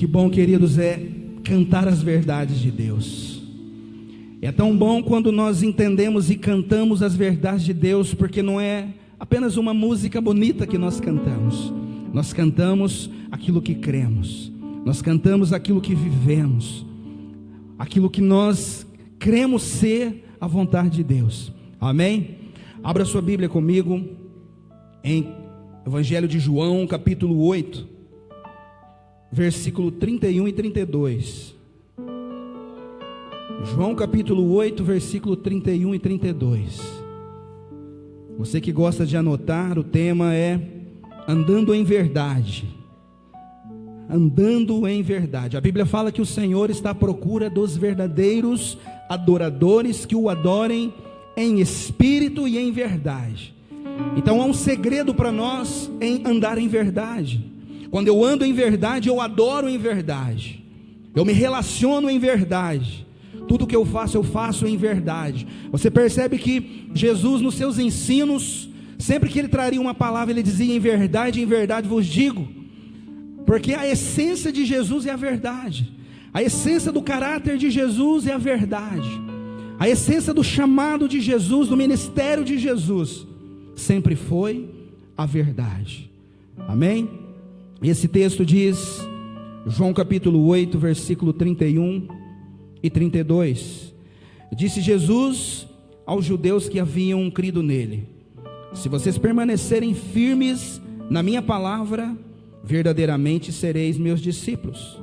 Que bom, queridos, é cantar as verdades de Deus. É tão bom quando nós entendemos e cantamos as verdades de Deus, porque não é apenas uma música bonita que nós cantamos. Nós cantamos aquilo que cremos. Nós cantamos aquilo que vivemos. Aquilo que nós cremos ser a vontade de Deus. Amém? Abra sua Bíblia comigo em Evangelho de João, capítulo 8, versículo 31 e 32. João capítulo 8, versículo 31 e 32. Você que gosta de anotar, o tema é andando em verdade. Andando em verdade. A Bíblia fala que o Senhor está à procura dos verdadeiros adoradores que o adorem em espírito e em verdade. Então há um segredo para nós em andar em verdade. Quando eu ando em verdade, eu adoro em verdade. Eu me relaciono em verdade. Tudo que eu faço em verdade. Você percebe que Jesus, nos seus ensinos, sempre que ele traria uma palavra, ele dizia: em verdade vos digo. Porque a essência de Jesus é a verdade. A essência do caráter de Jesus é a verdade. A essência do chamado de Jesus, do ministério de Jesus, sempre foi a verdade. Amém? Esse texto diz, João capítulo 8, versículo 31 e 32. Disse Jesus aos judeus que haviam crido nele: se vocês permanecerem firmes na minha palavra, verdadeiramente sereis meus discípulos,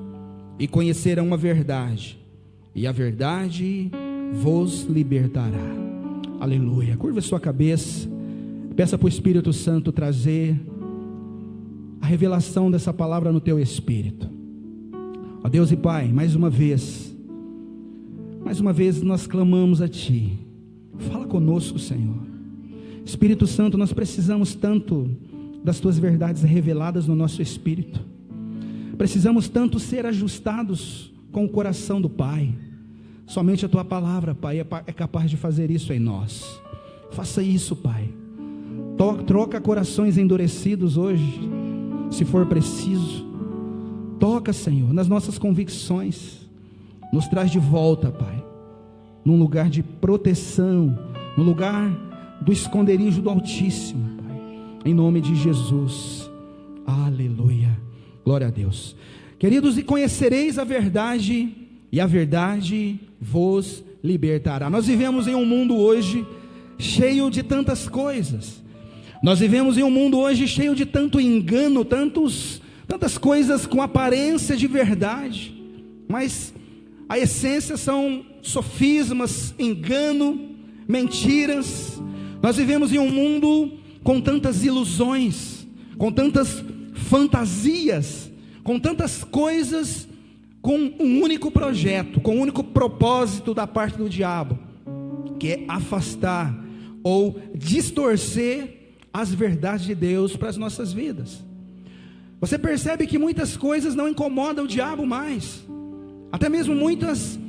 e conhecerão a verdade, e a verdade vos libertará. Aleluia. Curva sua cabeça, peça para o Espírito Santo trazer a revelação dessa palavra no teu espírito. Ó Deus e Pai, mais uma vez nós clamamos a Ti. Fala conosco, Senhor. Espírito Santo, nós precisamos tanto das Tuas verdades reveladas no nosso espírito. Precisamos tanto ser ajustados com o coração do Pai. Somente a Tua palavra, Pai, é capaz de fazer isso em nós. Faça isso, Pai. Troca corações endurecidos hoje, se for preciso. Toca, Senhor, nas nossas convicções. Nos traz de volta, Pai, num lugar de proteção, no lugar do esconderijo do Altíssimo, Pai, em nome de Jesus. Aleluia. Glória a Deus. Queridos, e conhecereis a verdade, e a verdade vos libertará. Nós vivemos em um mundo hoje cheio de tantas coisas. Nós vivemos em um mundo hoje cheio de tanto engano, tantas coisas com aparência de verdade, mas a essência são sofismas, engano, mentiras. Nós vivemos em um mundo com tantas ilusões, com tantas fantasias, com tantas coisas, com um único projeto, com um único propósito da parte do diabo, que é afastar ou distorcer as verdades de Deus para as nossas vidas. Você percebe que muitas coisas não incomodam o diabo mais. Até mesmo muitas,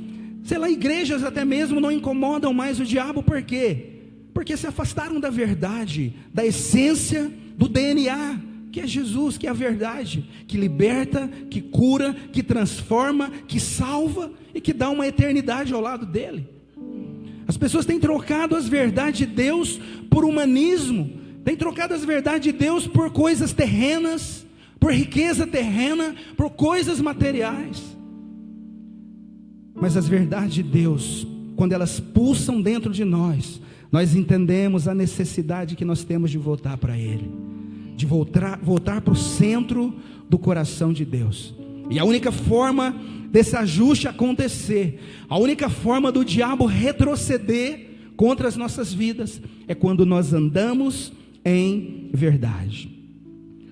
igrejas até mesmo não incomodam mais o diabo. Por quê? Porque se afastaram da verdade, da essência do DNA, que é Jesus, que é a verdade, que liberta, que cura, que transforma, que salva e que dá uma eternidade ao lado dele. As pessoas têm trocado as verdades de Deus por humanismo, têm trocado as verdades de Deus por coisas terrenas, por riqueza terrena, por coisas materiais. Mas as verdades de Deus, quando elas pulsam dentro de nós, nós entendemos a necessidade que nós temos de voltar para Ele, de voltar para o centro do coração de Deus. E a única forma desse ajuste acontecer, a única forma do diabo retroceder contra as nossas vidas, é quando nós andamos em verdade.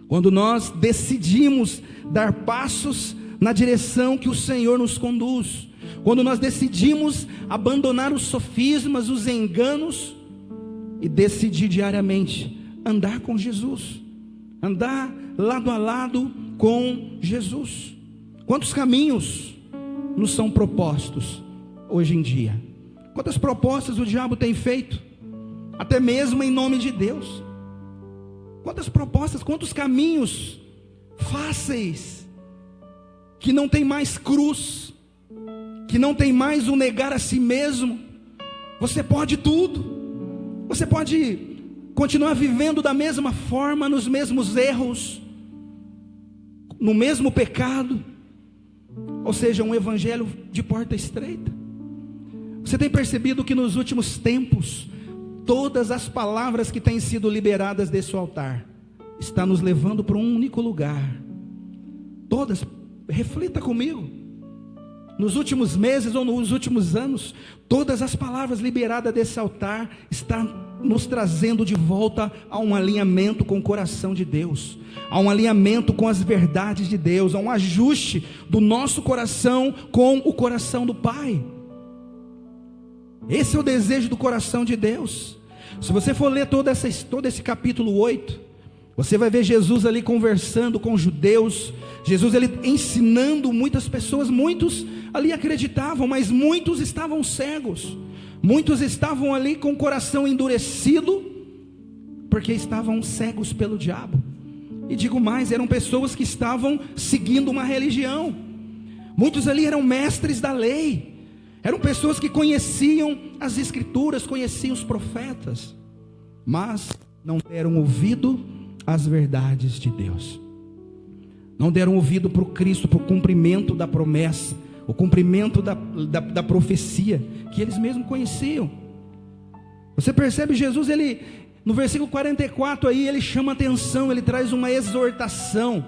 Quando nós decidimos dar passos na direção que o Senhor nos conduz. Quando nós decidimos abandonar os sofismas, os enganos, e decidir diariamente andar com Jesus, andar lado a lado com Jesus. Quantos caminhos nos são propostos hoje em dia? Quantas propostas o diabo tem feito, até mesmo em nome de Deus? Quantas propostas, quantos caminhos fáceis que não tem mais cruz, que não tem mais o negar a si mesmo. Você pode tudo. Você pode continuar vivendo da mesma forma, nos mesmos erros, no mesmo pecado. Ou seja, um evangelho de porta estreita. Você tem percebido que nos últimos tempos, todas as palavras que têm sido liberadas desse altar, está nos levando para um único lugar. Todas, reflita comigo. Nos últimos meses ou nos últimos anos, todas as palavras liberadas desse altar estão nos trazendo de volta a um alinhamento com o coração de Deus, a um alinhamento com as verdades de Deus, a um ajuste do nosso coração com o coração do Pai. Esse é o desejo do coração de Deus. Se você for ler todo esse capítulo 8, você vai ver Jesus ali conversando com os judeus, Jesus ali ensinando muitas pessoas. Muitos ali acreditavam, mas muitos estavam cegos, muitos estavam ali com o coração endurecido, porque estavam cegos pelo diabo. E digo mais, eram pessoas que estavam seguindo uma religião. Muitos ali eram mestres da lei, eram pessoas que conheciam as escrituras, conheciam os profetas, mas não deram ouvido às verdades de Deus, não deram ouvido para o Cristo, para o cumprimento da promessa, o cumprimento da profecia, que eles mesmos conheciam. Você percebe Jesus, ele, no versículo 44 aí, ele chama atenção, ele traz uma exortação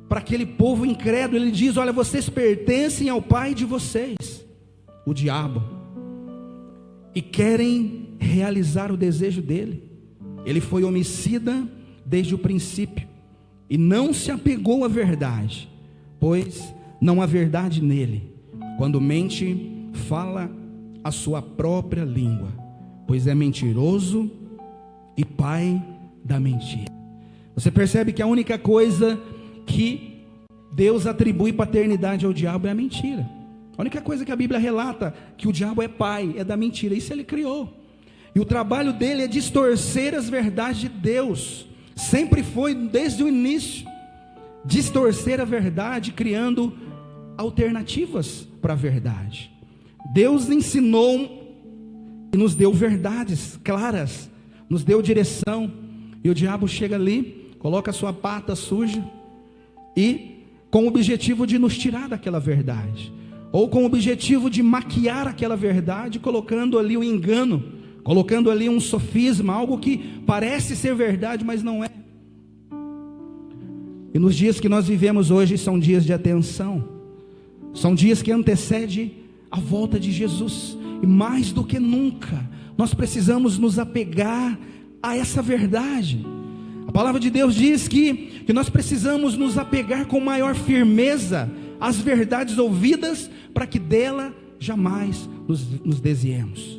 para aquele povo incrédulo. Ele diz: olha, vocês pertencem ao pai de vocês, o diabo, e querem realizar o desejo dele. Ele foi homicida desde o princípio, e não se apegou à verdade, pois não há verdade nele. Quando mente, fala a sua própria língua, pois é mentiroso e pai da mentira. Você percebe que a única coisa que Deus atribui paternidade ao diabo é a mentira. A única coisa que a Bíblia relata que o diabo é pai é da mentira. Isso ele criou, e o trabalho dele é distorcer as verdades de Deus. Sempre foi, desde o início, distorcer a verdade, criando alternativas para a verdade. Deus ensinou e nos deu verdades claras, nos deu direção, e o diabo chega ali, coloca a sua pata suja, e com o objetivo de nos tirar daquela verdade, ou com o objetivo de maquiar aquela verdade, colocando ali o engano, colocando ali um sofisma, algo que parece ser verdade, mas não é. E nos dias que nós vivemos hoje, são dias de atenção, são dias que antecedem a volta de Jesus, e mais do que nunca, nós precisamos nos apegar a essa verdade. A palavra de Deus diz que nós precisamos nos apegar com maior firmeza às verdades ouvidas, para que dela jamais nos desviemos.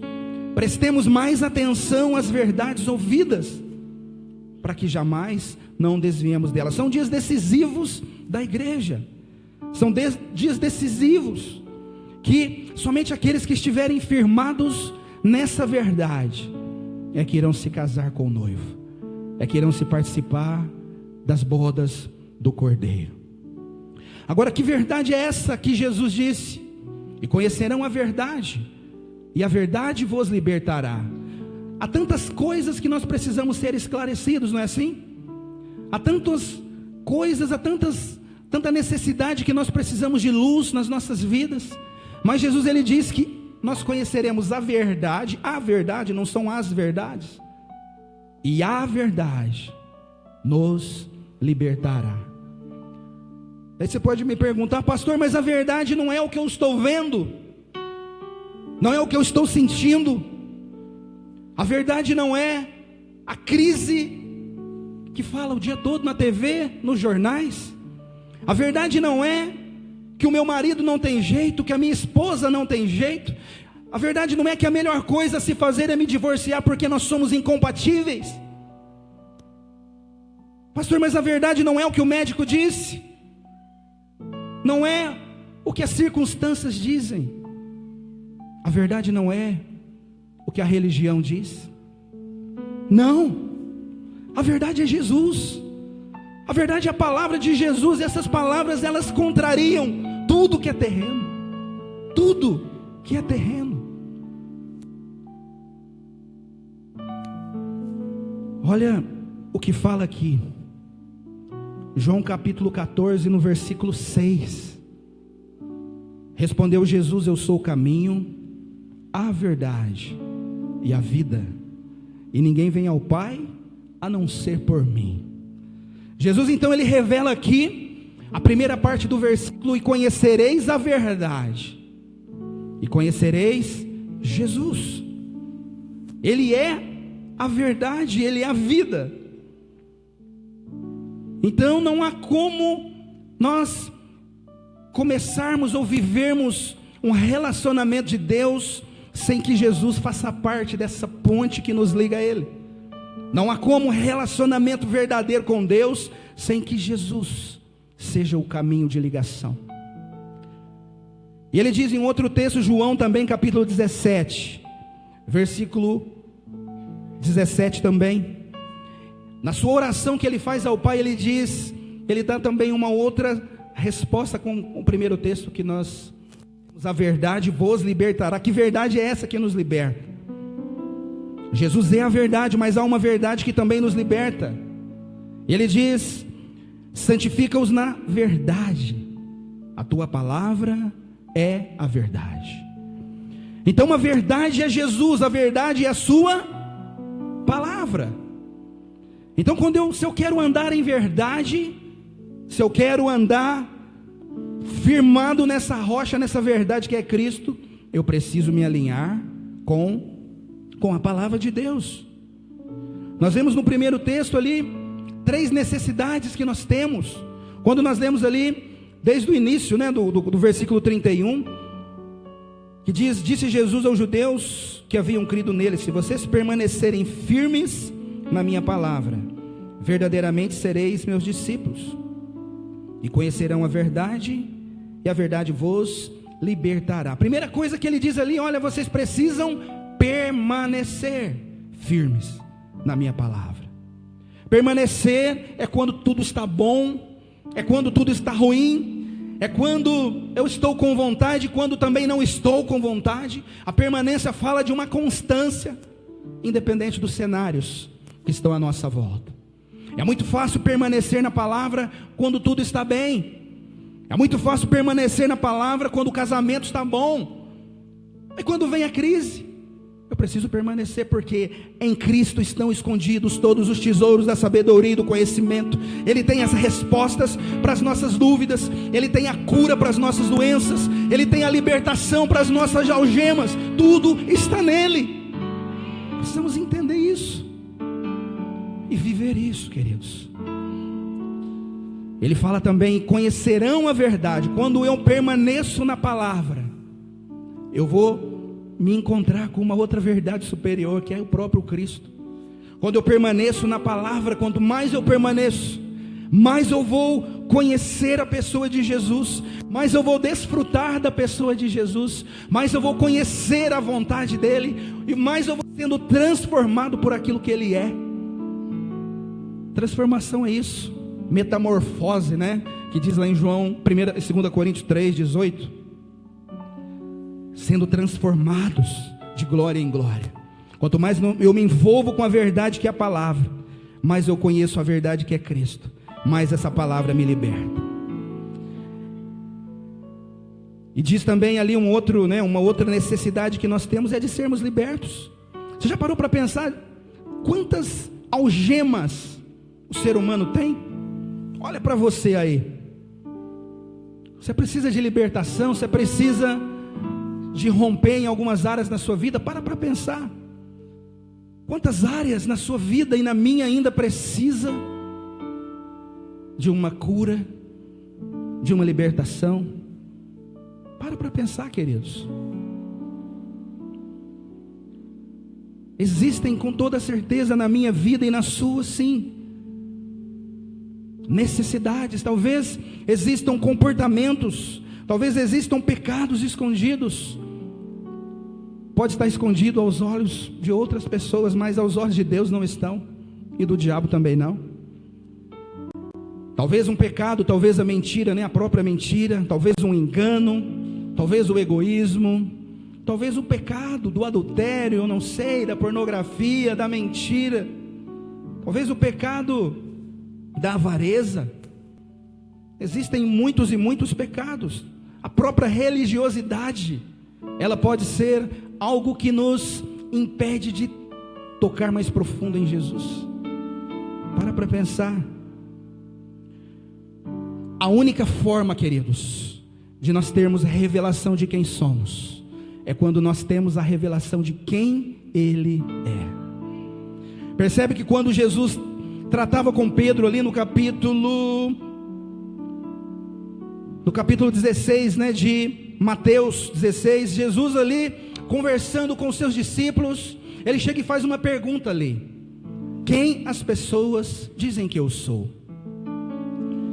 Prestemos mais atenção às verdades ouvidas, para que jamais não desviemos delas. São dias decisivos da igreja, são dias decisivos, que somente aqueles que estiverem firmados nessa verdade é que irão se casar com o noivo, é que irão se participar das bodas do Cordeiro. Agora, que verdade é essa que Jesus disse? E conhecerão a verdade, e a verdade vos libertará. Há tantas coisas que nós precisamos ser esclarecidos, não é assim? Há tantas coisas, há tanta necessidade que nós precisamos de luz nas nossas vidas. Mas Jesus, ele diz que nós conheceremos a verdade, não são as verdades, e a verdade nos libertará. Aí você pode me perguntar: pastor, mas a verdade não é o que eu estou vendo, não é o que eu estou sentindo, a verdade não é a crise que fala o dia todo na TV, nos jornais, a verdade não é que o meu marido não tem jeito, que a minha esposa não tem jeito, a verdade não é que a melhor coisa a se fazer é me divorciar porque nós somos incompatíveis. Pastor, mas a verdade não é o que o médico disse, não é o que as circunstâncias dizem, a verdade não é o que a religião diz, não, a verdade é Jesus, A verdade é a palavra de Jesus, e essas palavras, elas contrariam tudo que é terreno. Tudo que é terreno. Olha o que fala aqui. João capítulo 14, no versículo 6. Respondeu Jesus: eu sou o caminho, a verdade e a vida, e ninguém vem ao Pai a não ser por mim. Jesus então ele revela aqui a primeira parte do versículo: e conhecereis a verdade, e conhecereis Jesus. Ele é a verdade, ele é a vida. Então não há como nós começarmos ou vivermos um relacionamento de Deus sem que Jesus faça parte dessa ponte que nos liga a Ele. Não há como um relacionamento verdadeiro com Deus sem que Jesus seja o caminho de ligação. E ele diz em outro texto, João também capítulo 17, versículo 17 também, na sua oração que ele faz ao Pai, ele diz, ele dá também uma outra resposta com o primeiro texto que nós, a verdade vos libertará. Que verdade é essa que nos liberta? Jesus é a verdade, mas há uma verdade que também nos liberta. Ele diz: santifica-os na verdade, a tua palavra é a verdade. Então a verdade é Jesus, a verdade é a sua palavra. Então se eu quero andar em verdade, se eu quero andar firmado nessa rocha, nessa verdade que é Cristo, eu preciso me alinhar com a palavra de Deus. Nós vemos no primeiro texto ali 3 necessidades que nós temos. Quando nós lemos ali, desde o início, do versículo 31, que diz: disse Jesus aos judeus que haviam crido nele: se vocês permanecerem firmes na minha palavra, verdadeiramente sereis meus discípulos, e conhecerão a verdade, e a verdade vos libertará. A primeira coisa que ele diz ali: olha, vocês precisam permanecer firmes na minha palavra. Permanecer é quando tudo está bom, é quando tudo está ruim, é quando eu estou com vontade, quando também não estou com vontade. A permanência fala de uma constância, independente dos cenários que estão à nossa volta. É muito fácil permanecer na palavra quando tudo está bem. É muito fácil permanecer na palavra quando o casamento está bom. E quando vem a crise, eu preciso permanecer, porque em Cristo estão escondidos todos os tesouros da sabedoria e do conhecimento. Ele tem as respostas para as nossas dúvidas, Ele tem a cura para as nossas doenças, Ele tem a libertação para as nossas algemas. Tudo está nele. Precisamos entender isso e viver isso, queridos. Ele fala também: conhecerão a verdade. Quando eu permaneço na palavra, eu vou me encontrar com uma outra verdade superior, que é o próprio Cristo. Quando eu permaneço na palavra, quanto mais eu permaneço, mais eu vou conhecer a pessoa de Jesus, mais eu vou desfrutar da pessoa de Jesus, mais eu vou conhecer a vontade dele, e mais eu vou sendo transformado por aquilo que ele é. Transformação é isso, metamorfose, que diz lá em João 2 Coríntios 3, 18, sendo transformados de glória em glória. Quanto mais eu me envolvo com a verdade que é a palavra, mais eu conheço a verdade que é Cristo, mais essa palavra me liberta. E diz também ali uma outra necessidade que nós temos, é de sermos libertos. Você já parou para pensar quantas algemas o ser humano tem? Olha para você aí. Você precisa de libertação, você precisa de romper em algumas áreas na sua vida. Para pensar. Quantas áreas na sua vida e na minha ainda precisa de uma cura, de uma libertação? Para pensar, queridos. Existem com toda certeza na minha vida e na sua, sim, necessidades. Talvez existam comportamentos, talvez existam pecados escondidos. Pode estar escondido aos olhos de outras pessoas, mas aos olhos de Deus não estão, e do diabo também não. Talvez um pecado, talvez a mentira, a própria mentira, talvez um engano, talvez o egoísmo, talvez o pecado do adultério, eu não sei, da pornografia, da mentira, talvez o pecado da avareza. Existem muitos e muitos pecados. A própria religiosidade, ela pode ser algo que nos impede de tocar mais profundo em Jesus. Para pensar. A única forma, queridos, de nós termos a revelação de quem somos, é quando nós temos a revelação de quem Ele é. Percebe que quando Jesus tratava com Pedro ali no capítulo 16, de Mateus 16, Jesus ali conversando com os seus discípulos, ele chega e faz uma pergunta ali: quem as pessoas dizem que eu sou?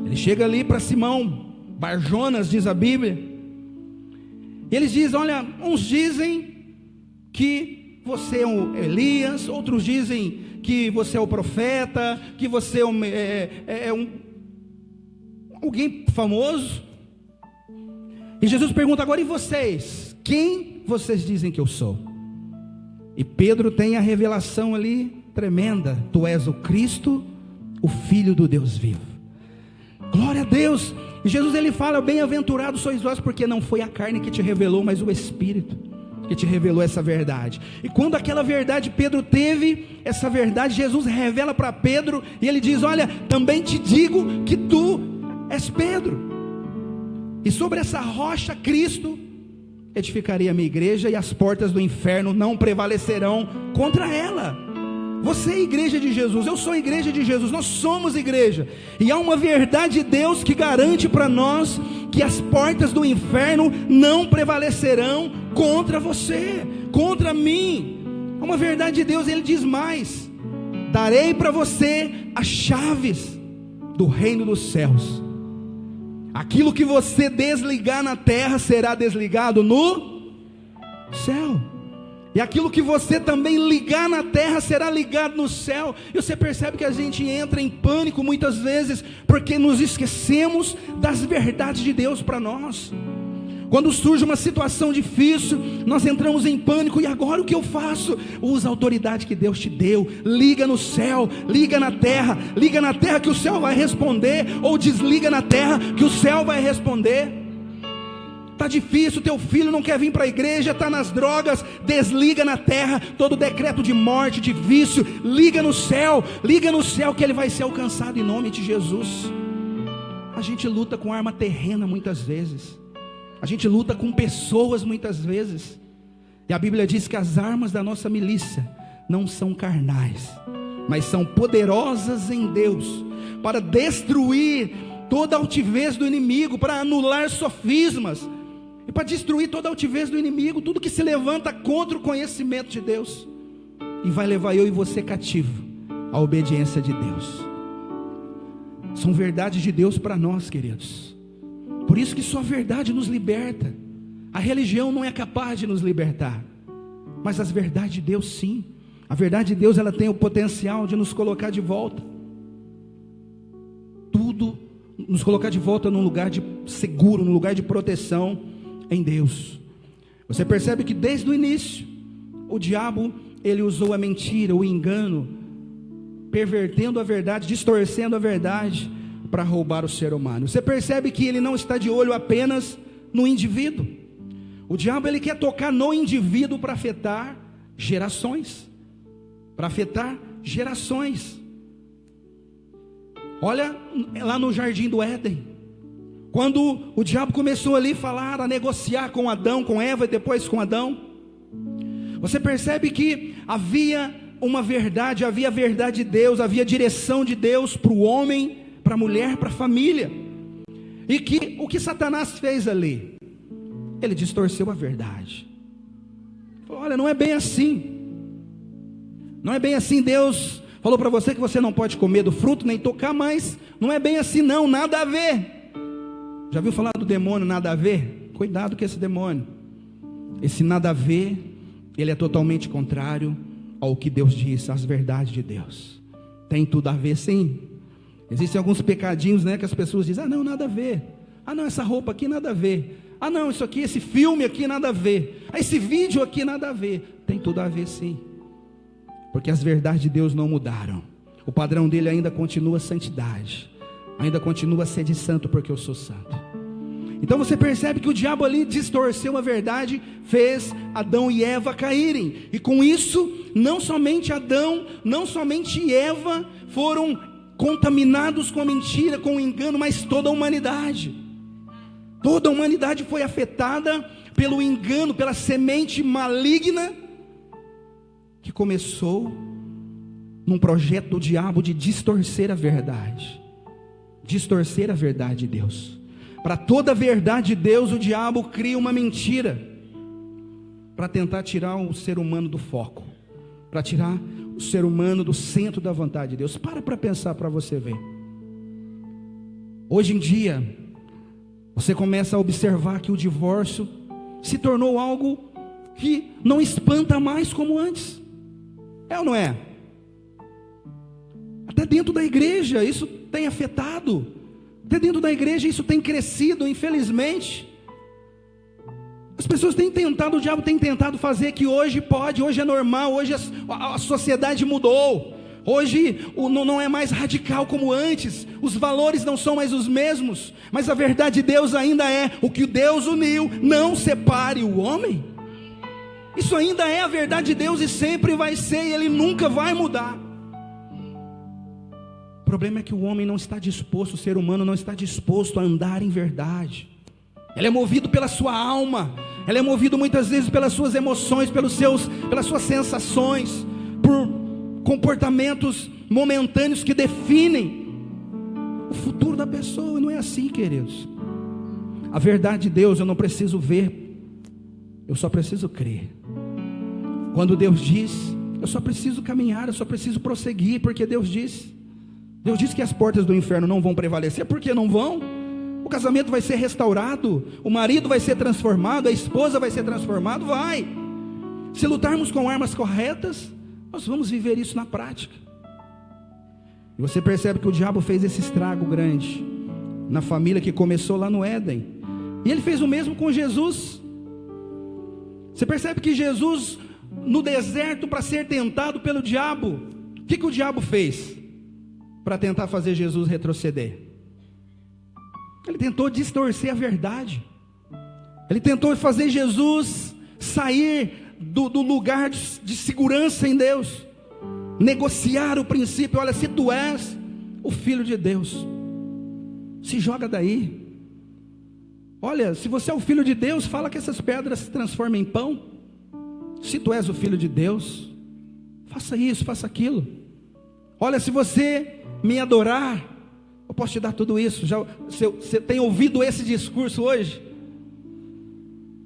Ele chega ali para Simão Barjonas, diz a Bíblia, e eles dizem: olha, uns dizem que você é o Elias, outros dizem que você é o profeta, que você é alguém famoso. E Jesus pergunta agora: e vocês? Quem vocês dizem que eu sou? E Pedro tem a revelação ali tremenda: tu és o Cristo, o Filho do Deus vivo. Glória a Deus. E Jesus ele fala: bem-aventurados sois vós, porque não foi a carne que te revelou, mas o Espírito que te revelou essa verdade. E quando aquela verdade Pedro teve, essa verdade Jesus revela para Pedro, e ele diz: olha, também te digo que tu és Pedro, e sobre essa rocha Cristo edificarei a minha igreja, e as portas do inferno não prevalecerão contra ela. Você é igreja de Jesus, eu sou igreja de Jesus, nós somos igreja, e há uma verdade de Deus que garante para nós que as portas do inferno não prevalecerão contra você, contra mim. É uma verdade de Deus. Ele diz mais: darei para você as chaves do reino dos céus. Aquilo que você desligar na terra será desligado no céu, e aquilo que você também ligar na terra será ligado no céu. E você percebe que a gente entra em pânico muitas vezes, porque nos esquecemos das verdades de Deus para nós. Quando surge uma situação difícil, nós entramos em pânico. E agora o que eu faço? Usa a autoridade que Deus te deu. Liga no céu, liga na terra que o céu vai responder, ou desliga na terra que o céu vai responder. Está difícil, teu filho não quer vir para a igreja, está nas drogas, desliga na terra todo decreto de morte, de vício, liga no céu que ele vai ser alcançado em nome de Jesus. A gente luta com arma terrena muitas vezes, a gente luta com pessoas muitas vezes, e a Bíblia diz que as armas da nossa milícia não são carnais, mas são poderosas em Deus, para destruir toda a altivez do inimigo, para anular sofismas, e para destruir toda a altivez do inimigo, tudo que se levanta contra o conhecimento de Deus, e vai levar eu e você cativo à obediência de Deus. São verdades de Deus para nós, queridos. Por isso que só a verdade nos liberta. A religião não é capaz de nos libertar, mas as verdades de Deus sim. A verdade de Deus, ela tem o potencial de nos colocar de volta, nos colocar de volta num lugar de seguro, num lugar de proteção em Deus. Você percebe que desde o início, o diabo, ele usou a mentira, o engano, pervertendo a verdade, distorcendo a verdade, para roubar o ser humano. Você percebe que ele não está de olho apenas no indivíduo. O diabo, ele quer tocar no indivíduo para afetar gerações, Olha lá no jardim do Éden, quando o diabo começou ali a negociar com Adão, com Eva e depois com Adão, você percebe que havia uma verdade, havia a verdade de Deus, havia a direção de Deus para o homem, para a mulher, para a família, e que o que Satanás fez ali? Ele distorceu a verdade. Falou: olha, não é bem assim, não é bem assim. Deus falou para você que você não pode comer do fruto, nem tocar, mas não é bem assim não, nada a ver. Já viu falar do demônio nada a ver? Cuidado com esse demônio. Esse nada a ver, ele é totalmente contrário ao que Deus diz, às verdades de Deus. Tem tudo a ver sim. Existem alguns pecadinhos, né, que as pessoas dizem: ah, não, nada a ver. Ah, não, essa roupa aqui nada a ver. Ah, não, isso aqui, esse filme aqui nada a ver. Ah, esse vídeo aqui nada a ver. Tem tudo a ver, sim. Porque as verdades de Deus não mudaram. O padrão dele ainda continua santidade. Ainda continua ser de santo, porque eu sou santo. Então você percebe que o diabo ali distorceu a verdade, fez Adão e Eva caírem. E com isso, não somente Adão, não somente Eva foram contaminados com a mentira, com o engano, mas toda a humanidade. Toda a humanidade foi afetada pelo engano, pela semente maligna que começou num projeto do diabo de distorcer a verdade. Distorcer a verdade de Deus. Para toda a verdade de Deus, o diabo cria uma mentira para tentar tirar o ser humano do foco, para tirar o ser humano do centro da vontade de Deus. Para pensar, para você ver. Hoje em dia, você começa a observar que o divórcio se tornou algo que não espanta mais como antes. É ou não é? Até dentro da igreja isso tem afetado. Até dentro da igreja isso tem crescido, infelizmente. As pessoas têm tentado, o diabo tem tentado fazer que hoje pode, hoje é normal, hoje a sociedade mudou. Hoje não é mais radical como antes, os valores não são mais os mesmos, mas a verdade de Deus ainda é: o que Deus uniu, não separe o homem. Isso ainda é a verdade de Deus e sempre vai ser, e Ele nunca vai mudar. O problema é que o homem não está disposto, o ser humano não está disposto a andar em verdade. Ele é movido pela sua alma, ele é movido muitas vezes pelas suas emoções, pelas suas sensações, por comportamentos momentâneos que definem o futuro da pessoa. Não é assim, queridos. A verdade de Deus eu não preciso ver, eu só preciso crer. Quando Deus diz, eu só preciso caminhar, eu só preciso prosseguir, porque Deus disse que as portas do inferno não vão prevalecer. Por que não vão? O casamento vai ser restaurado, o marido vai ser transformado, a esposa vai ser transformada, vai. Se lutarmos com armas corretas, nós vamos viver isso na prática. E você percebe que o diabo fez esse estrago grande na família que começou lá no Éden, e ele fez o mesmo com Jesus. Você percebe que Jesus, no deserto, para ser tentado pelo diabo, o que o diabo fez para tentar fazer Jesus retroceder? Ele tentou distorcer a verdade. Ele tentou fazer Jesus sair do lugar de segurança em Deus, negociar o princípio: olha, se tu és o Filho de Deus, se joga daí. Olha, se você é o Filho de Deus, fala que essas pedras se transformem em pão. Se tu és o Filho de Deus, faça isso, faça aquilo. Olha, se você me adorar, eu posso te dar tudo isso. Você tem ouvido esse discurso hoje?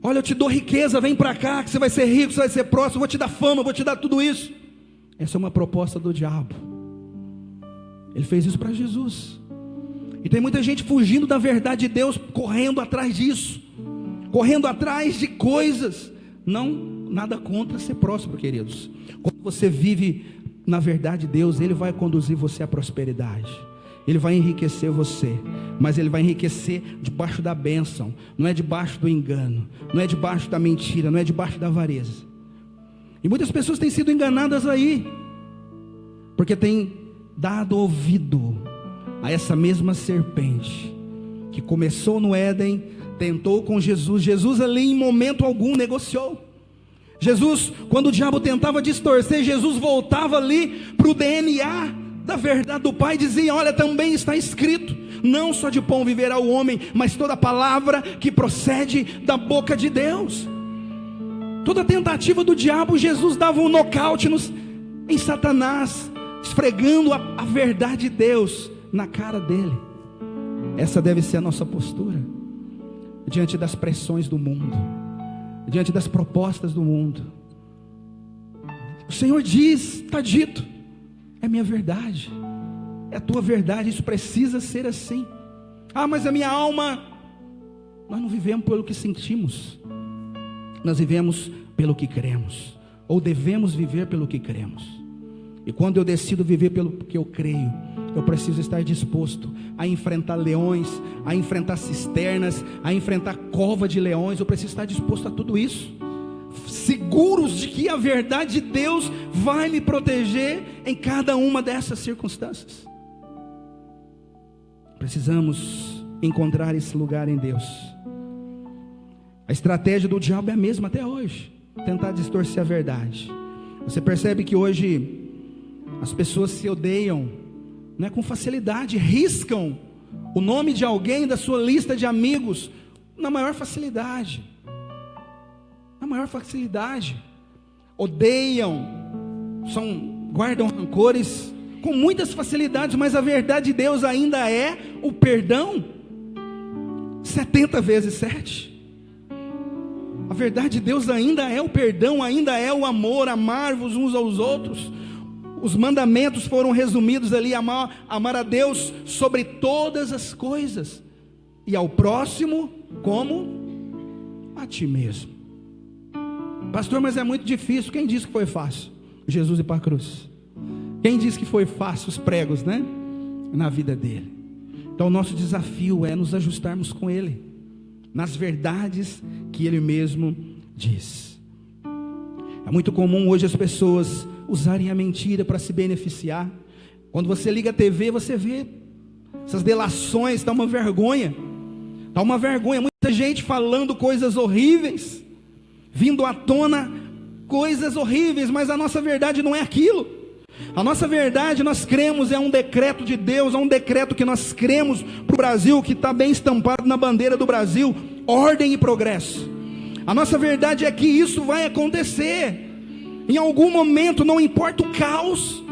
Olha, eu te dou riqueza, vem para cá, que você vai ser rico, você vai ser próximo, eu vou te dar fama, eu vou te dar tudo isso. Essa é uma proposta do diabo. Ele fez isso para Jesus. E tem muita gente fugindo da verdade de Deus, correndo atrás disso, correndo atrás de coisas. Não, nada contra ser próspero, queridos. Quando você vive na verdade de Deus, Ele vai conduzir você à prosperidade. Ele vai enriquecer você, mas Ele vai enriquecer debaixo da bênção, não é debaixo do engano, não é debaixo da mentira, não é debaixo da avareza. E muitas pessoas têm sido enganadas aí, porque têm dado ouvido a essa mesma serpente, que começou no Éden, tentou com Jesus. Jesus ali em momento algum negociou. Jesus, quando o diabo tentava distorcer, Jesus voltava ali para o DNA da verdade do Pai, dizia: olha, também está escrito, não só de pão viverá o homem, mas toda palavra que procede da boca de Deus. Toda tentativa do diabo, Jesus dava um nocaute em Satanás, esfregando a verdade de Deus na cara dele. Essa deve ser a nossa postura diante das pressões do mundo, diante das propostas do mundo. O Senhor diz, está dito, é minha verdade, é a tua verdade, isso precisa ser assim. Ah, mas a minha alma, nós não vivemos pelo que sentimos, nós vivemos pelo que cremos, ou devemos viver pelo que cremos. E quando eu decido viver pelo que eu creio, eu preciso estar disposto a enfrentar leões, a enfrentar cisternas, a enfrentar cova de leões. Eu preciso estar disposto a tudo isso, seguros de que a verdade de Deus vai me proteger em cada uma dessas circunstâncias. Precisamos encontrar esse lugar em Deus. A estratégia do diabo é a mesma até hoje, tentar distorcer a verdade. Você percebe que hoje as pessoas se odeiam, não é, com facilidade, riscam o nome de alguém da sua lista de amigos na maior facilidade. Na maior facilidade. Odeiam, guardam rancores com muitas facilidades, mas a verdade de Deus ainda é o perdão 70 vezes 7. A verdade de Deus ainda é o perdão, ainda é o amor, amar-vos uns aos outros. Os mandamentos foram resumidos ali: amar a Deus sobre todas as coisas, e ao próximo como a ti mesmo. Pastor, mas é muito difícil. Quem disse que foi fácil? Jesus ir para a cruz. Quem disse que foi fácil os pregos, né? Na vida dele. Então o nosso desafio é nos ajustarmos com ele, nas verdades que ele mesmo diz. É muito comum hoje as pessoas usarem a mentira para se beneficiar. Quando você liga a TV, você vê essas delações, está uma vergonha. Está uma vergonha, muita gente falando coisas horríveis, vindo à tona coisas horríveis, mas a nossa verdade não é aquilo. A nossa verdade, nós cremos, é um decreto de Deus, é um decreto que nós cremos para o Brasil, que está bem estampado na bandeira do Brasil: ordem e progresso. A nossa verdade é que isso vai acontecer em algum momento, não importa o caos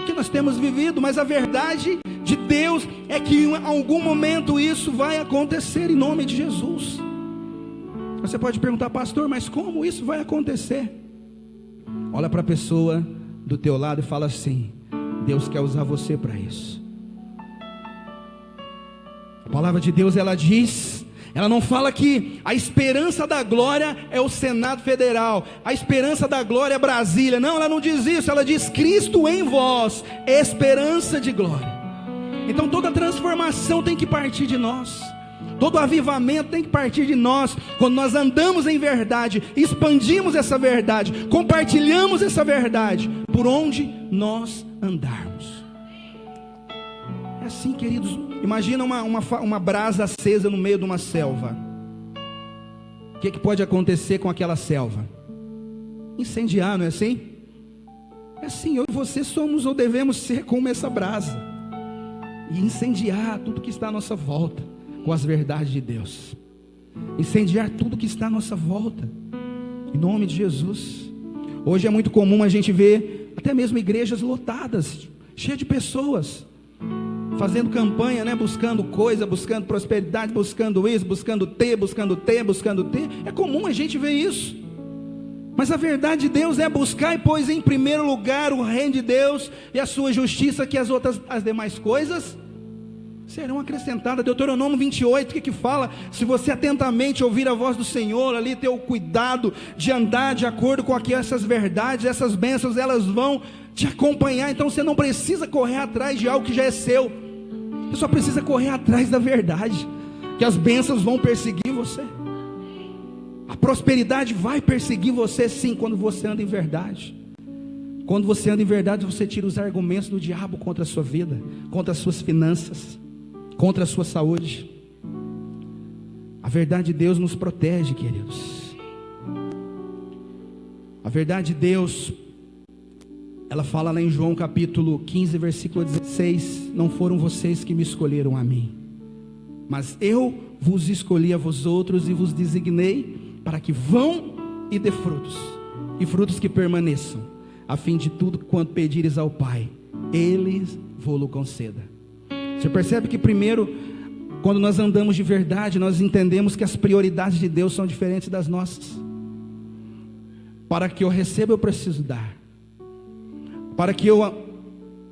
que nós temos vivido, mas a verdade de Deus é que em algum momento isso vai acontecer, em nome de Jesus. Você pode perguntar: pastor, mas como isso vai acontecer? Olha para a pessoa do teu lado e fala assim: Deus quer usar você para isso. A palavra de Deus, ela diz, ela não fala que a esperança da glória é o Senado Federal, a esperança da glória é Brasília. Não, ela não diz isso. Ela diz: Cristo em vós, esperança de glória. Então toda transformação tem que partir de nós, todo avivamento tem que partir de nós. Quando nós andamos em verdade, expandimos essa verdade, compartilhamos essa verdade por onde nós andarmos. É assim, queridos. Imagina uma brasa acesa no meio de uma selva. O que pode acontecer com aquela selva? Incendiar, não é assim? É assim, eu e você somos ou devemos ser como essa brasa, e incendiar tudo que está à nossa volta com as verdades de Deus. Incendiar tudo que está à nossa volta, em nome de Jesus. Hoje é muito comum a gente ver até mesmo igrejas lotadas, cheias de pessoas, fazendo campanha, né? Buscando coisa, buscando prosperidade, buscando isso, buscando ter. É comum a gente ver isso. Mas a verdade de Deus é buscar e pôs em primeiro lugar o reino de Deus e a sua justiça, que as demais coisas serão acrescentadas. Deuteronômio 28, o que fala? Se você atentamente ouvir a voz do Senhor, ali ter o cuidado de andar de acordo com essas verdades, essas bênçãos, elas vão te acompanhar. Então você não precisa correr atrás de algo que já é seu, você só precisa correr atrás da verdade, que as bênçãos vão perseguir você. A prosperidade vai perseguir você, sim, quando você anda em verdade. Quando você anda em verdade, você tira os argumentos do diabo contra a sua vida, contra as suas finanças, contra a sua saúde. A verdade de Deus nos protege, queridos. A verdade de Deus, ela fala lá em João capítulo 15, versículo 16: não foram vocês que me escolheram a mim, mas eu vos escolhi a vós outros e vos designei para que vão e dê frutos, e frutos que permaneçam, a fim de tudo quanto pedires ao Pai, Ele vos conceda. Você percebe que primeiro, quando nós andamos de verdade, nós entendemos que as prioridades de Deus são diferentes das nossas. Para que eu receba, eu preciso dar. Para que eu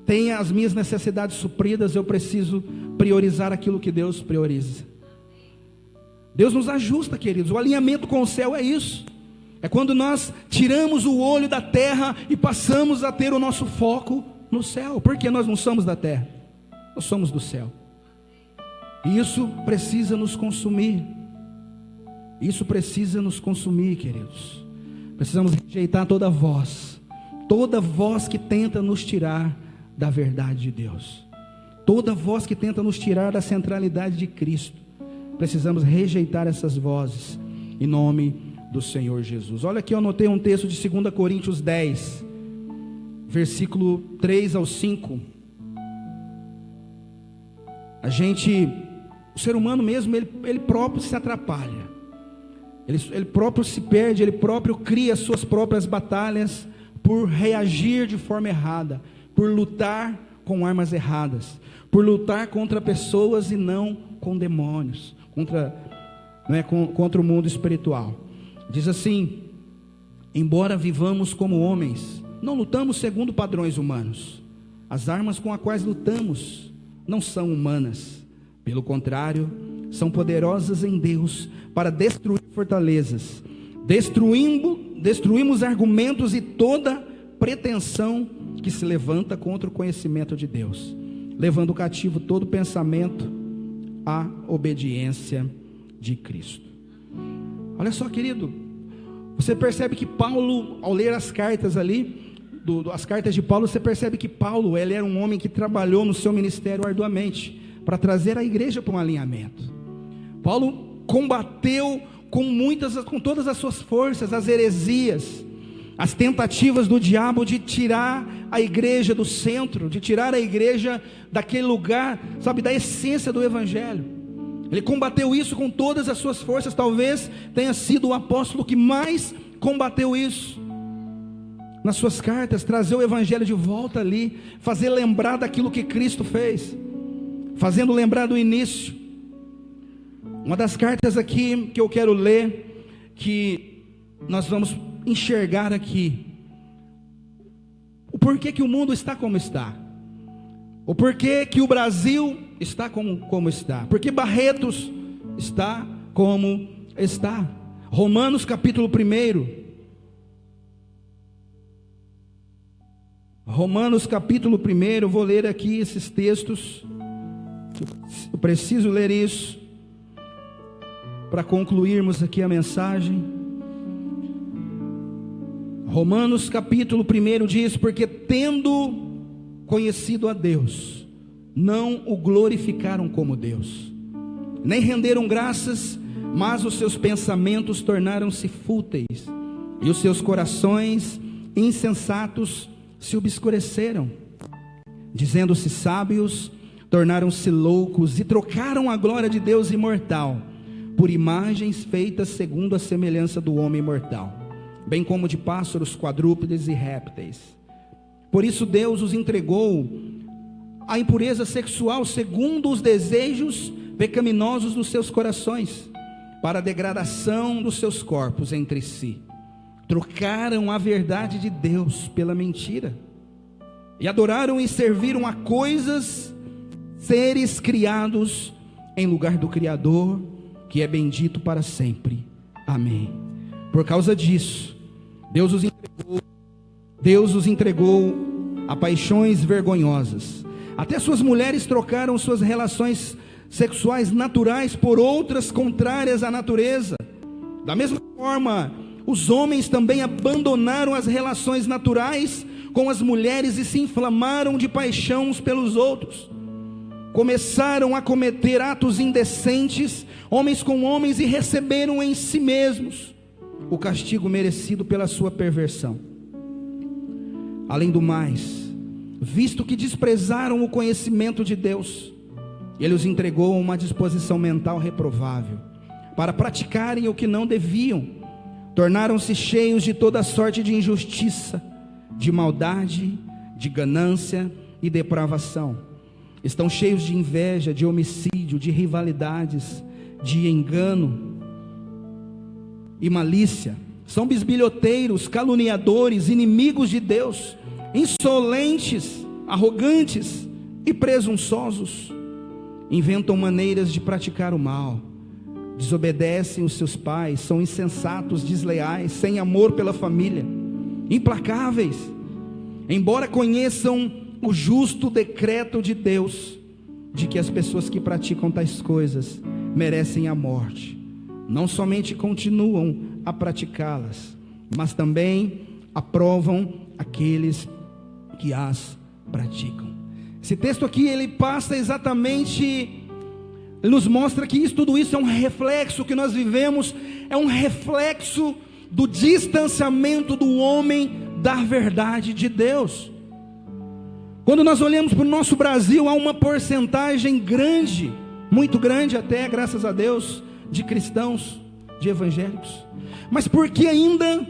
tenha as minhas necessidades supridas, eu preciso priorizar aquilo que Deus prioriza. Deus nos ajusta, queridos. O alinhamento com o céu é isso. É quando nós tiramos o olho da terra e passamos a ter o nosso foco no céu. Porque nós não somos da terra. nós somos do céu. E isso precisa nos consumir. Isso precisa nos consumir, queridos. Precisamos rejeitar toda voz que tenta nos tirar da verdade de Deus, toda voz que tenta nos tirar da centralidade de Cristo. Precisamos rejeitar essas vozes, em nome do Senhor Jesus. Olha aqui, eu anotei um texto de 2 Coríntios 10, versículo 3 ao 5. O ser humano mesmo, ele próprio se atrapalha, ele próprio se perde, ele próprio cria suas próprias batalhas, por reagir de forma errada, por lutar com armas erradas, por lutar contra pessoas e não com demônios, contra o mundo espiritual. Diz assim: embora vivamos como homens, não lutamos segundo padrões humanos. As armas com as quais lutamos não são humanas, pelo contrário, são poderosas em Deus para destruir fortalezas. Destruímos argumentos e toda pretensão que se levanta contra o conhecimento de Deus, levando cativo todo pensamento à obediência de Cristo. Olha só, querido, você percebe que Paulo, ao ler as cartas ali, as cartas de Paulo, você percebe que Paulo, ele era um homem que trabalhou no seu ministério arduamente, para trazer a igreja para um alinhamento. Paulo combateu com todas as suas forças, as heresias, as tentativas do diabo de tirar a igreja do centro, de tirar a igreja daquele lugar, da essência do evangelho. Ele combateu isso com todas as suas forças. Talvez tenha sido o apóstolo que mais combateu isso nas suas cartas, trazer o evangelho de volta ali, fazer lembrar daquilo que Cristo fez, fazendo lembrar do início. Uma das cartas aqui que eu quero ler, que nós vamos enxergar aqui o porquê que o mundo está como está, o porquê que o Brasil está como está, porque Barretos está como está. Romanos capítulo 1. Romanos capítulo 1, eu vou ler aqui esses textos, eu preciso ler isso para concluirmos aqui a mensagem. Romanos capítulo 1 diz: porque tendo conhecido a Deus, não o glorificaram como Deus, nem renderam graças, mas os seus pensamentos tornaram-se fúteis, e os seus corações insensatos se obscureceram. Dizendo-se sábios, tornaram-se loucos, e trocaram a glória de Deus imortal por imagens feitas segundo a semelhança do homem mortal, bem como de pássaros, quadrúpedes e répteis. Por isso Deus os entregou à impureza sexual, segundo os desejos pecaminosos dos seus corações, para a degradação dos seus corpos entre si. Trocaram a verdade de Deus pela mentira, e adoraram e serviram a coisas, seres criados em lugar do Criador, que é bendito para sempre. Amém. Por causa disso, Deus os entregou a paixões vergonhosas. Até suas mulheres trocaram suas relações sexuais naturais por outras contrárias à natureza. Da mesma forma, os homens também abandonaram as relações naturais com as mulheres e se inflamaram de paixão uns pelos outros. Começaram a cometer atos indecentes, homens com homens, e receberam em si mesmos o castigo merecido pela sua perversão. Além do mais, visto que desprezaram o conhecimento de Deus, Ele os entregou a uma disposição mental reprovável, para praticarem o que não deviam. Tornaram-se cheios de toda sorte de injustiça, de maldade, de ganância e depravação. Estão cheios de inveja, de homicídio, de rivalidades, de engano e malícia. São bisbilhoteiros, caluniadores, inimigos de Deus, insolentes, arrogantes e presunçosos. Inventam maneiras de praticar o mal, desobedecem os seus pais, são insensatos, desleais, sem amor pela família, implacáveis. Embora conheçam o justo decreto de Deus, de que as pessoas que praticam tais coisas merecem a morte. Não somente continuam a praticá-las, mas também aprovam aqueles que as praticam. Esse texto aqui, ele passa exatamente, ele nos mostra que tudo isso é um reflexo, que nós vivemos é um reflexo do distanciamento do homem da verdade de Deus. Quando nós olhamos para o nosso Brasil, há uma porcentagem grande, muito grande até, graças a Deus, de cristãos, de evangélicos. Mas por que ainda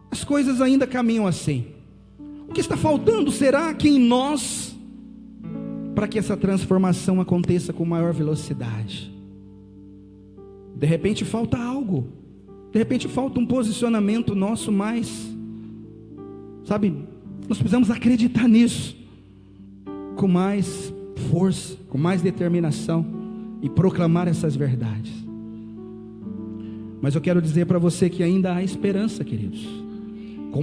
as coisas ainda caminham assim? O que está faltando será que em nós, para que essa transformação aconteça com maior velocidade? De repente falta algo, de repente falta um posicionamento nosso mais, sabe, nós precisamos acreditar nisso, com mais força, com mais determinação, e proclamar essas verdades. Mas eu quero dizer para você que ainda há esperança, queridos,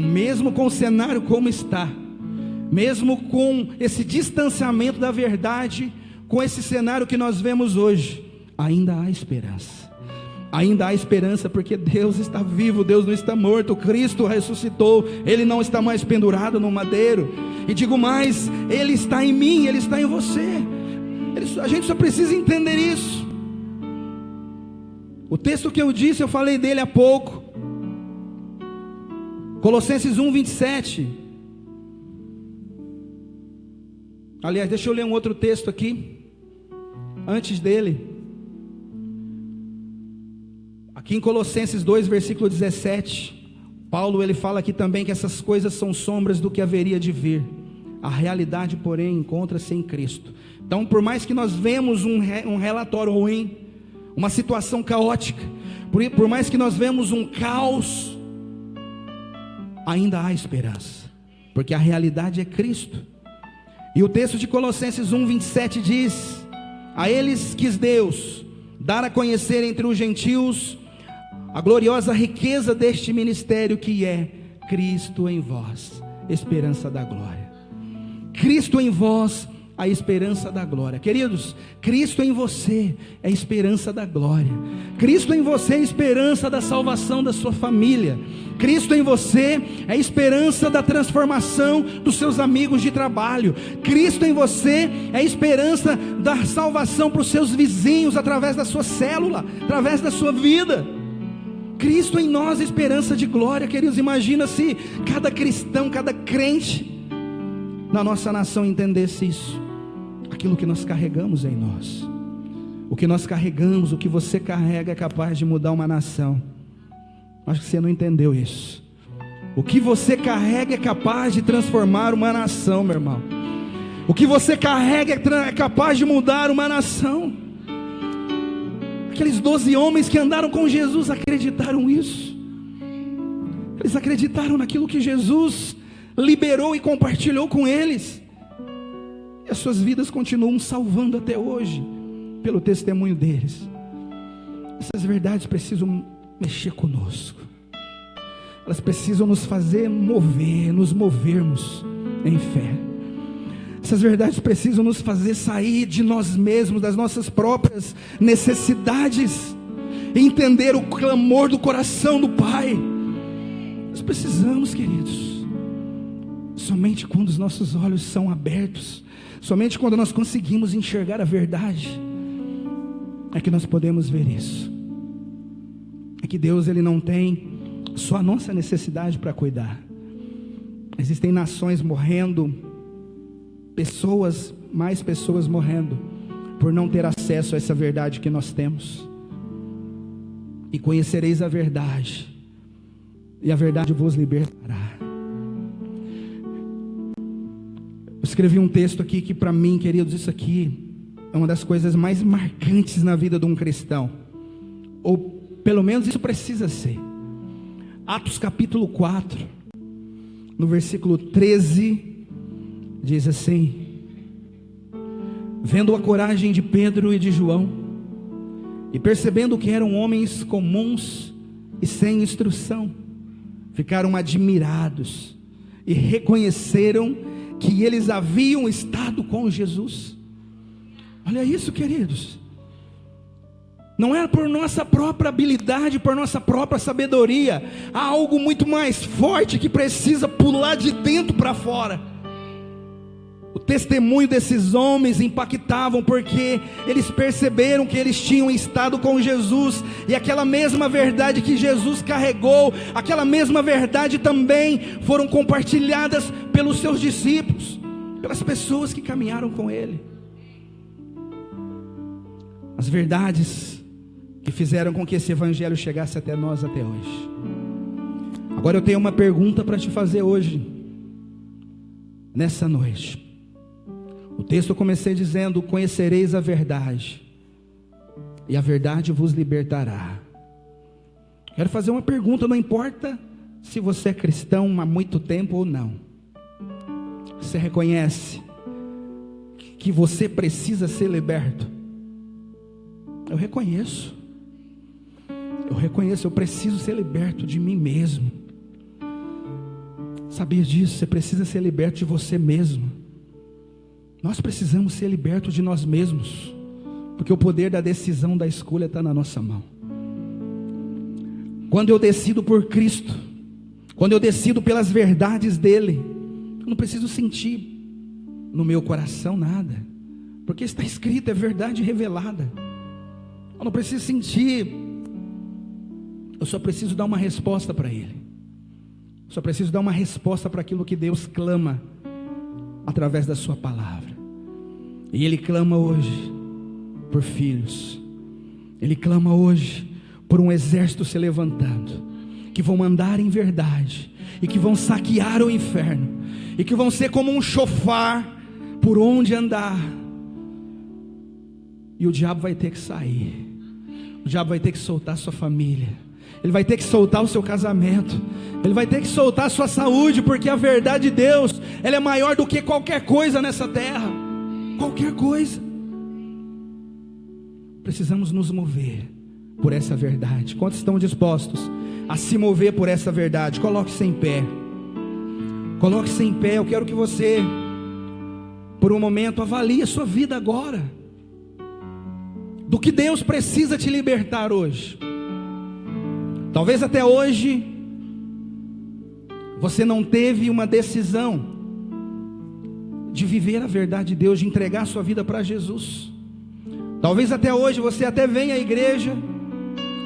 mesmo com o cenário como está, mesmo com esse distanciamento da verdade, com esse cenário que nós vemos hoje, ainda há esperança. Ainda há esperança, porque Deus está vivo, Deus não está morto, Cristo ressuscitou, Ele não está mais pendurado no madeiro. E digo mais, Ele está em mim, Ele está em você. A gente só precisa entender isso. O texto que eu disse, eu falei dele há pouco, Colossenses 1:27. Aliás, deixa eu ler um outro texto aqui, antes dele. Aqui em Colossenses 2, versículo 17, Paulo ele fala aqui também que essas coisas são sombras do que haveria de vir. A realidade, porém, encontra-se em Cristo. Então, por mais que nós vemos um relatório ruim, uma situação caótica, por mais que nós vemos um caos, ainda há esperança, porque a realidade é Cristo. E o texto de Colossenses 1:27 diz: a eles quis Deus dar a conhecer entre os gentios a gloriosa riqueza deste ministério, que é Cristo em vós, esperança da glória. Cristo em vós, a esperança da glória. Queridos, Cristo em você é a esperança da glória. Cristo em você é a esperança da salvação da sua família. Cristo em você é a esperança da transformação dos seus amigos de trabalho. Cristo em você é a esperança da salvação para os seus vizinhos, através da sua célula, através da sua vida. Cristo em nós é esperança de glória. Queridos, imagina se cada cristão, cada crente na nossa nação entendesse isso. Aquilo que nós carregamos em nós, o que nós carregamos, o que você carrega é capaz de mudar uma nação. Acho que você não entendeu isso. O que você carrega é capaz de transformar uma nação, meu irmão. O que você carrega é capaz de mudar uma nação. Aqueles 12 homens que andaram com Jesus acreditaram isso. Eles acreditaram naquilo que Jesus liberou e compartilhou com eles. E as suas vidas continuam salvando até hoje, pelo testemunho deles. Essas verdades precisam mexer conosco. Elas precisam nos fazer mover, nos movermos em fé. Essas verdades precisam nos fazer sair de nós mesmos, das nossas próprias necessidades, e entender o clamor do coração do Pai. Nós precisamos, queridos. Somente quando os nossos olhos são abertos, somente quando nós conseguimos enxergar a verdade, é que nós podemos ver isso. É que Deus, Ele não tem só a nossa necessidade para cuidar. Existem nações morrendo, mais pessoas morrendo, por não ter acesso a essa verdade que nós temos. E conhecereis a verdade, e a verdade vos libertará. Eu escrevi um texto aqui que, para mim, queridos, isso aqui é uma das coisas mais marcantes na vida de um cristão, ou pelo menos isso precisa ser. Atos capítulo 4, no versículo 13, diz assim: vendo a coragem de Pedro e de João, e percebendo que eram homens comuns e sem instrução, ficaram admirados e reconheceram que eles haviam estado com Jesus. Olha isso, queridos. Não é por nossa própria habilidade, por nossa própria sabedoria. Há algo muito mais forte que precisa pular de dentro para fora. O testemunho desses homens impactavam, porque eles perceberam que eles tinham estado com Jesus, e aquela mesma verdade que Jesus carregou, aquela mesma verdade também foram compartilhadas pelos seus discípulos, pelas pessoas que caminharam com ele. As verdades que fizeram com que esse evangelho chegasse até nós até hoje. Agora eu tenho uma pergunta para te fazer hoje, nessa noite. O texto eu comecei dizendo: conhecereis a verdade, e a verdade vos libertará. Quero fazer uma pergunta, não importa se você é cristão há muito tempo ou não. Você reconhece que você precisa ser liberto? Eu reconheço, eu preciso ser liberto de mim mesmo. Sabia disso? Você precisa ser liberto de você mesmo. Nós precisamos ser libertos de nós mesmos, porque o poder da decisão, da escolha está na nossa mão. Quando eu decido por Cristo, quando eu decido pelas verdades dele, eu não preciso sentir no meu coração nada, porque está escrito, é verdade revelada. Eu não preciso sentir, eu só preciso dar uma resposta para ele. Eu só preciso dar uma resposta para aquilo que Deus clama através da sua palavra. E ele clama hoje por filhos. Ele clama hoje por um exército se levantando, que vão andar em verdade, e que vão saquear o inferno, e que vão ser como um chofar por onde andar. E o diabo vai ter que sair. O diabo vai ter que soltar sua família. Ele vai ter que soltar o seu casamento. Ele vai ter que soltar a sua saúde, porque a verdade de Deus, ela é maior do que qualquer coisa nessa terra. Qualquer coisa. Precisamos nos mover por essa verdade. Quantos estão dispostos a se mover por essa verdade? Coloque-se em pé. Coloque-se em pé. Eu quero que você, por um momento, avalie a sua vida agora. Do que Deus precisa te libertar hoje. Talvez até hoje você não teve uma decisão de viver a verdade de Deus, de entregar a sua vida para Jesus. Talvez até hoje você até venha à igreja,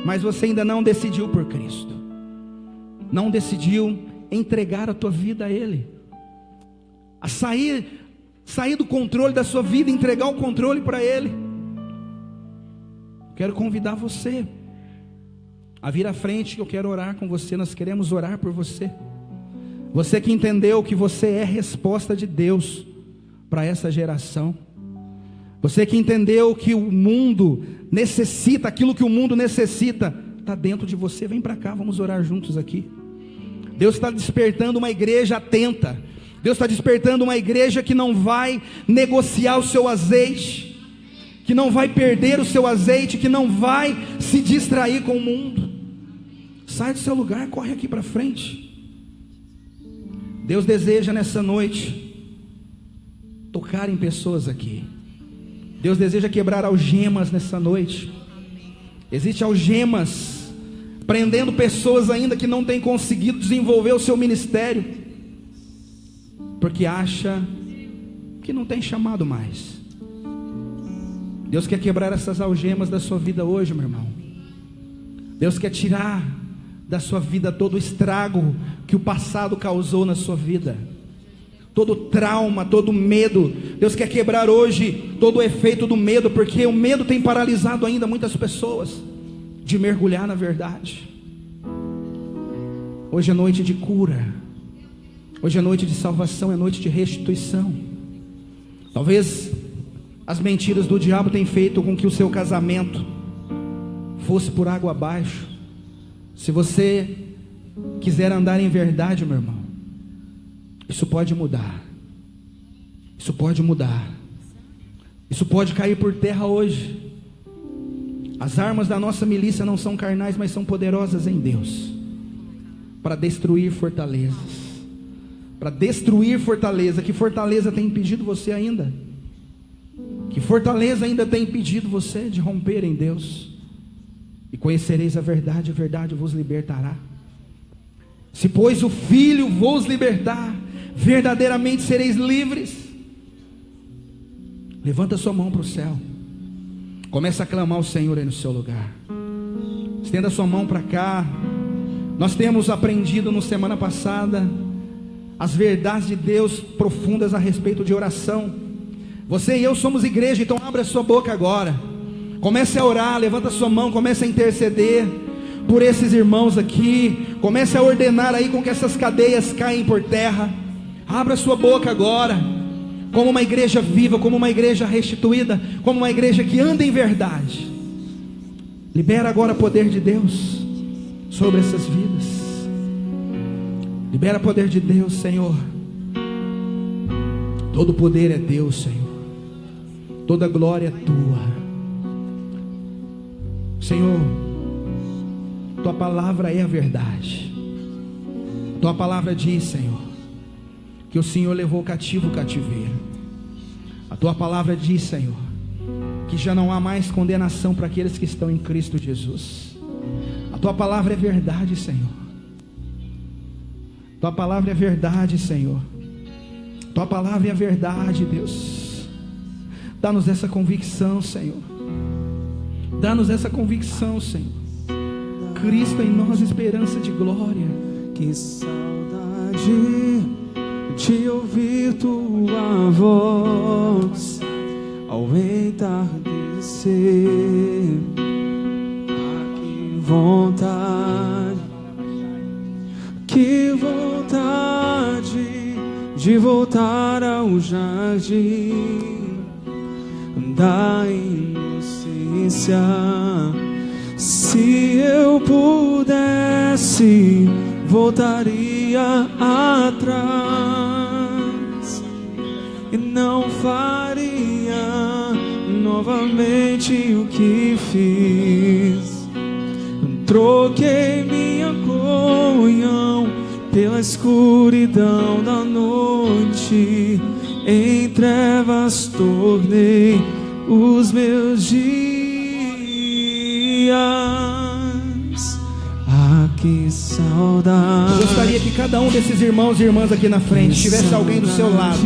mas você ainda não decidiu por Cristo. Não decidiu entregar a tua vida a Ele. A sair do controle da sua vida, entregar o controle para Ele. Quero convidar você a vir à frente, que eu quero orar com você. Nós queremos orar por você. Você que entendeu que você é resposta de Deus para essa geração. Você que entendeu que o mundo necessita, aquilo que o mundo necessita, está dentro de você. Vem para cá, vamos orar juntos aqui. Deus está despertando uma igreja atenta. Deus está despertando uma igreja que não vai negociar o seu azeite, que não vai perder o seu azeite, que não vai se distrair com o mundo. Sai do seu lugar, corre aqui para frente. Deus deseja nessa noite tocar em pessoas aqui. Deus deseja quebrar algemas nessa noite. Existem algemas prendendo pessoas ainda que não têm conseguido desenvolver o seu ministério, porque acha que não tem chamado mais. Deus quer quebrar essas algemas da sua vida hoje, meu irmão. Deus quer tirar da sua vida todo o estrago que o passado causou na sua vida, todo trauma, todo medo. Deus quer quebrar hoje todo o efeito do medo, porque o medo tem paralisado ainda muitas pessoas de mergulhar na verdade. Hoje é noite de cura, hoje é noite de salvação, é noite de restituição. Talvez as mentiras do diabo tenham feito com que o seu casamento fosse por água abaixo. Se você quiser andar em verdade, meu irmão, isso pode mudar. Isso pode mudar. Isso pode cair por terra hoje. As armas da nossa milícia não são carnais, mas são poderosas em Deus, para destruir fortalezas. Para destruir fortaleza. Que fortaleza tem impedido você ainda? Que fortaleza ainda tem impedido você de romper em Deus? E conhecereis a verdade vos libertará. Se pois o Filho vos libertar, verdadeiramente sereis livres. Levanta sua mão para o céu. Começa a clamar ao Senhor aí no seu lugar. Estenda sua mão para cá. Nós temos aprendido na semana passada as verdades de Deus profundas a respeito de oração. Você e eu somos igreja, então abra sua boca agora. Comece a orar, levanta sua mão, comece a interceder por esses irmãos aqui. Comece a ordenar aí com que essas cadeias caem por terra. Abra sua boca agora, como uma igreja viva, como uma igreja restituída, como uma igreja que anda em verdade. Libera agora o poder de Deus sobre essas vidas. Libera o poder de Deus, Senhor. Todo o poder é Deus, Senhor. Toda a glória é tua, Senhor. Tua palavra é a verdade. Tua palavra diz, Senhor, que o Senhor levou cativo o cativeiro. A tua palavra diz, Senhor, que já não há mais condenação para aqueles que estão em Cristo Jesus. A tua palavra é verdade, Senhor. Tua palavra é verdade, Senhor. Tua palavra é a verdade, Deus. Dá-nos essa convicção, Senhor. Dá-nos essa convicção, Senhor. Cristo em nós, esperança de glória. Que saudade de ouvir tua voz ao entardecer. Ah, que vontade de voltar ao jardim da inocência. Se eu pudesse, voltaria atrás e não faria novamente o que fiz. Troquei minha comunhão pela escuridão da noite. Em trevas tornei os meus dias. Ah, que saudade. Eu gostaria que cada um desses irmãos e irmãs aqui na frente tivesse alguém do seu lado,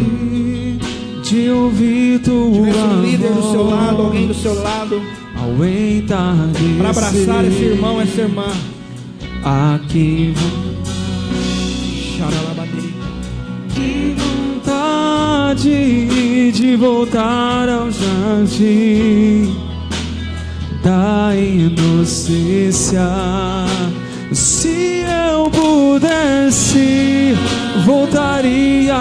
de ouvir tua tivesse um líder do seu voz lado, alguém do seu lado, ao entardecer, para abraçar esse irmão, essa irmã. Ah, que vontade de voltar ao jardim da inocência. Se eu pudesse, voltaria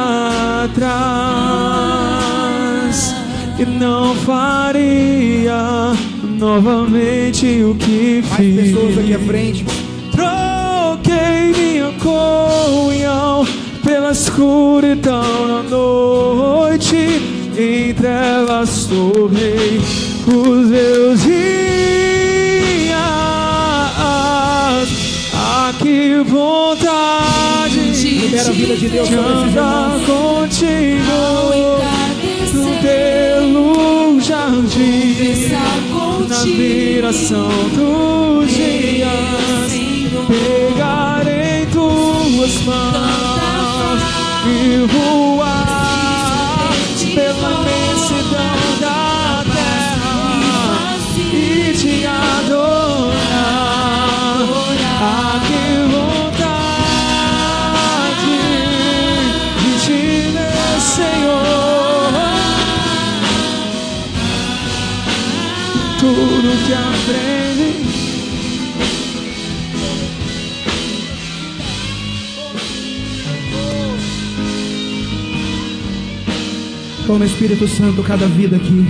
atrás e não faria novamente o que fiz. Mais pessoas aqui à frente. Troquei minha comunhão pela escuridão na noite. Em trevas tornei os meus dias. Ah, que vontade Libera a vida de Deus de sobre esses andar irmãos. contigo no teu jardim, na viração dos dias. Pegarei tuas mãos e voar pela imensidão da terra e te adorar. Ah, que vontade de te ver, Senhor. Tudo que aprendi, Toma, Espírito Santo, cada vida aqui.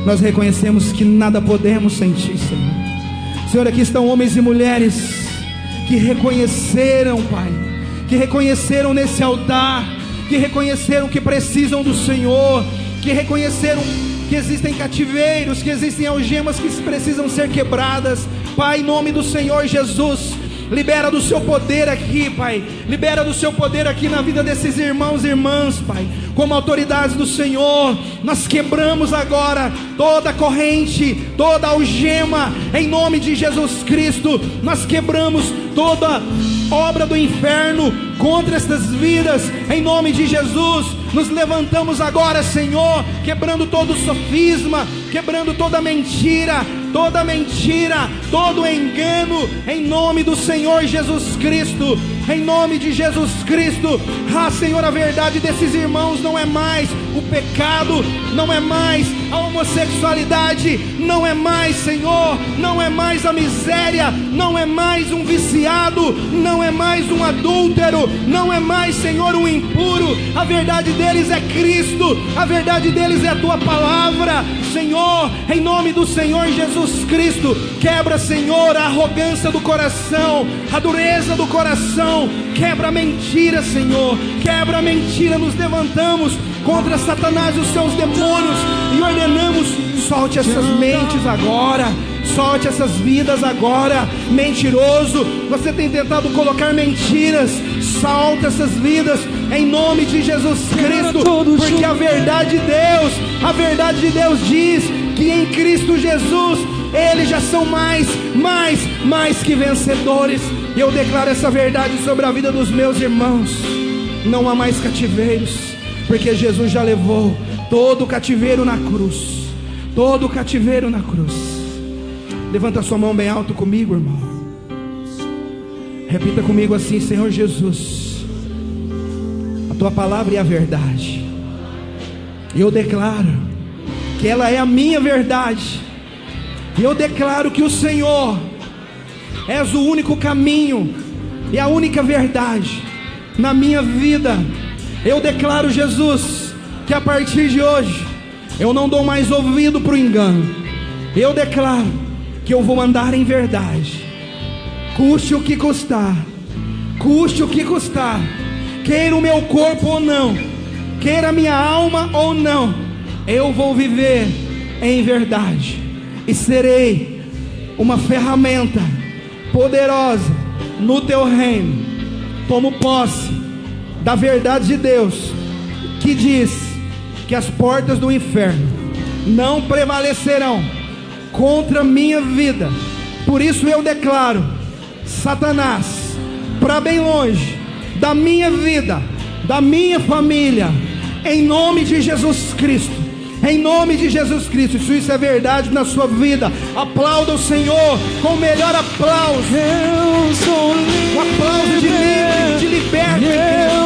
Nós reconhecemos que nada podemos sem Ti, Senhor. Senhor, aqui estão homens e mulheres que reconheceram, Pai, que reconheceram nesse altar, que reconheceram que precisam do Senhor, que reconheceram que existem cativeiros, que existem algemas que precisam ser quebradas. Pai, em nome do Senhor Jesus, Libera do seu poder aqui, Pai. Libera do seu poder aqui na vida desses irmãos e irmãs, Pai. Como autoridades do Senhor, nós quebramos agora toda corrente, toda algema, em nome de Jesus Cristo. Nós quebramos toda obra do inferno contra estas vidas, em nome de Jesus. Nos levantamos agora, Senhor, quebrando todo sofisma, quebrando toda mentira, todo engano, em nome do Senhor Jesus Cristo, em nome de Jesus Cristo. Senhor, a verdade desses irmãos não é mais o pecado, não é mais a homossexualidade, não é mais, Senhor, não é mais a miséria, não é mais um viciado, não é mais um adúltero, não é mais, Senhor, um impuro. A verdade deles é Cristo, a verdade deles é a Tua palavra, Senhor, em nome do Senhor Jesus Cristo. Quebra, Senhor, a arrogância do coração, a dureza do coração, quebra a mentira, Senhor, quebra a mentira. Nos levantamos contra Satanás e os seus demônios e ordenamos: solte essas mentes agora, solte essas vidas agora. Mentiroso, você tem tentado colocar mentiras, solta essas vidas em nome de Jesus Cristo, porque a verdade de Deus diz que em Cristo Jesus eles já são mais que vencedores. E eu declaro essa verdade sobre a vida dos meus irmãos. Não há mais cativeiros, porque Jesus já levou todo o cativeiro na cruz. Todo o cativeiro na cruz. Levanta a sua mão bem alto comigo, irmão. Repita comigo assim: Senhor Jesus, a Tua palavra é a verdade. E eu declaro que ela é a minha verdade. E eu declaro que o Senhor és o único caminho e a única verdade na minha vida. Eu declaro, Jesus, que a partir de hoje eu não dou mais ouvido para o engano. Eu declaro que eu vou andar em verdade, custe o que custar, queira o meu corpo ou não, queira a minha alma ou não, eu vou viver em verdade e serei uma ferramenta poderosa no Teu reino. Tomo posse da verdade de Deus, que diz que as portas do inferno não prevalecerão contra a minha vida. Por isso eu declaro: Satanás, para bem longe da minha vida, da minha família, em nome de Jesus Cristo. Em nome de Jesus Cristo. Se isso é verdade na sua vida, aplauda o Senhor com o melhor aplauso. Eu sou livre, o aplauso de livre, de liberto.